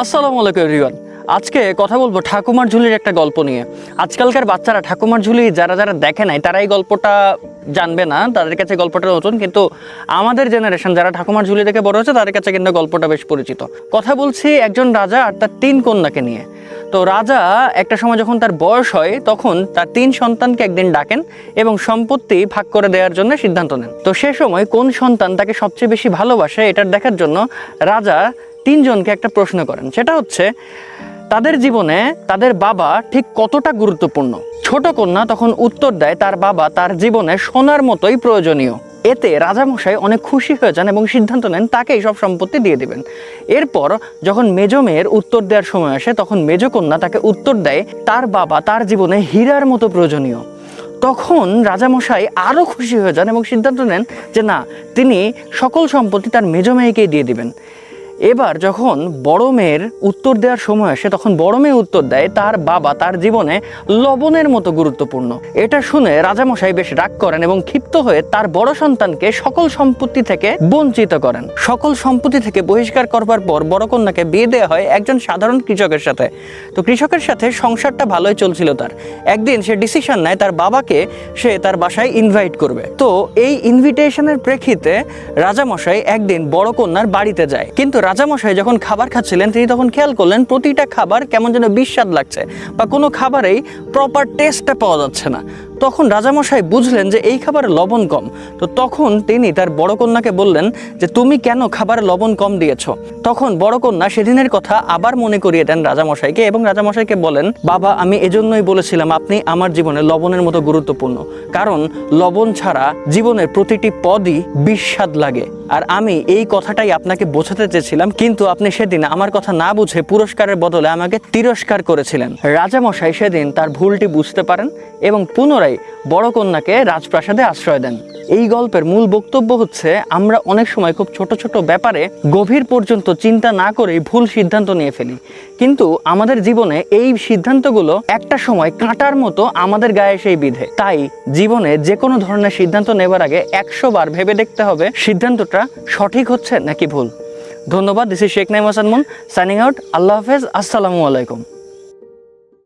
আসসালামু আলাইকুম এভরিওয়ান। আজকে কথা বলবো ঠাকুমার ঝুলির একটা গল্প নিয়ে। আজকালকার বাচ্চারা ঠাকুমার ঝুলি যারা যারা দেখে নাই তারা এই গল্পটা জানবে না, তাদের কাছে গল্পটা নতুন, কিন্তু আমাদের জেনারেশন যারা ঠাকুমার ঝুলি দেখে বড় হচ্ছে তাদের কাছে কিন্তু গল্পটা বেশ পরিচিত। কথা বলছি একজন রাজা আর তার 3 কন্যাকে নিয়ে। তো রাজা একটা সময় যখন তার বয়স হয় তখন তার 3 সন্তানকে একদিন ডাকেন এবং সম্পত্তি ভাগ করে দেওয়ার জন্য সিদ্ধান্ত নেন। তো সে সময় কোন সন্তান তাকে সবচেয়ে বেশি ভালোবাসে এটা দেখার জন্য রাজা 3 জনকে একটা প্রশ্ন করেন, সেটা হচ্ছে তাদের জীবনে তাদের বাবা ঠিক কতটা গুরুত্বপূর্ণ। ছোট কন্যা তখন উত্তর দেয় তার বাবা তার জীবনে সোনার মতোই প্রয়োজনীয়। এতে রাজামশাই অনেক খুশি হয়ে যান এবং সিদ্ধান্ত নেন তাকেই সব সম্পত্তি দিয়ে দিবেন। এরপর যখন মেজ মেয়ের উত্তর দেওয়ার সময় আসে তখন মেজ কন্যা তাকে উত্তর দেয় তার বাবা তার জীবনে হীরার মতো প্রয়োজনীয়। তখন রাজামশাই আরও খুশি হয়ে যান এবং সিদ্ধান্ত নেন যে না, তিনি সকল সম্পত্তি তার মেজ মেয়েকেই দিয়ে দিবেন। এবার যখন বড় মেয়ের উত্তর দেওয়ার সময় আসে তখন বড় মেয়ে উত্তর দেয় তার বাবা তার জীবনে লবণের মতো গুরুত্বপূর্ণ। এটা শুনে রাজামশাই বেশ রাগ করেন এবং ক্ষিপ্ত হয়ে তার বড় সন্তানকে সকল সম্পত্তি থেকে বঞ্চিত করেন। সকল সম্পত্তি থেকে বহিষ্কার করবার পর বড় কন্যাকে বিয়ে দেওয়া হয় একজন সাধারণ কৃষকের সাথে। তো কৃষকের সাথে সংসারটা ভালোই চলছিল তার। একদিন সে ডিসিশন নেয় তার বাবাকে সে তার বাসায় ইনভাইট করবে। তো এই ইনভিটেশনের প্রেক্ষিতে রাজামশাই একদিন বড় কন্যার বাড়িতে যায়, কিন্তু রাজামশাই যখন খাবার খাচ্ছিলেন তিনি তখন খেয়াল করলেন প্রতিটা খাবার কেমন যেন বিস্বাদ লাগছে বা কোনো খাবারেই প্রপার টেস্টটা পাওয়া যাচ্ছে না। তখন রাজামশাই বুঝলেন যে এই খাবারে লবণ কম। তো তখন তিনি তার বড় কন্যাকে বললেন যে তুমি কেন খাবারে লবণ কম দিয়েছ। তখন বড় কন্যা সেদিনের কথা আবার মনে করিয়ে দেন রাজামশাইকে এবং রাজামশাইকে বলেন, বাবা আমি এজন্যই বলেছিলাম আপনি আমার জীবনে লবণের মতো গুরুত্বপূর্ণ, কারণ লবণ ছাড়া জীবনের প্রতিটি পদই বিস্বাদ লাগে। আর আমি এই কথাটাই আপনাকে বোঝাতে চেয়েছিলাম, কিন্তু আপনি সেদিন আমার কথা না বুঝে পুরস্কারের বদলে আমাকে তিরস্কার করেছিলেন। রাজামশাই সেদিন তার ভুলটি বুঝতে পারেন এবং পুনরায় বড় কন্যাকে রাজপ্রাসাদে আশ্রয় দেন। এই গল্পের মূল বক্তব্য হচ্ছে আমরা অনেক সময় খুব ছোট ছোট ব্যাপারে গভীর পর্যন্ত চিন্তা না করেই ভুল সিদ্ধান্ত নিয়ে ফেলি, কিন্তু আমাদের জীবনে এই সিদ্ধান্তগুলো একটা সময় কাঁটার মতো আমাদের গায়ে সেই বিধে। তাই জীবনে যে কোনো ধরনের সিদ্ধান্ত নেবার আগে 100 বার ভেবে দেখতে হবে সিদ্ধান্তটা সঠিক হচ্ছে নাকি ভুল। ধন্যবাদ। This is Sheikh Naim Hasan Moon signing out. আল্লাহ হাফেজ। আসসালামু আলাইকুম।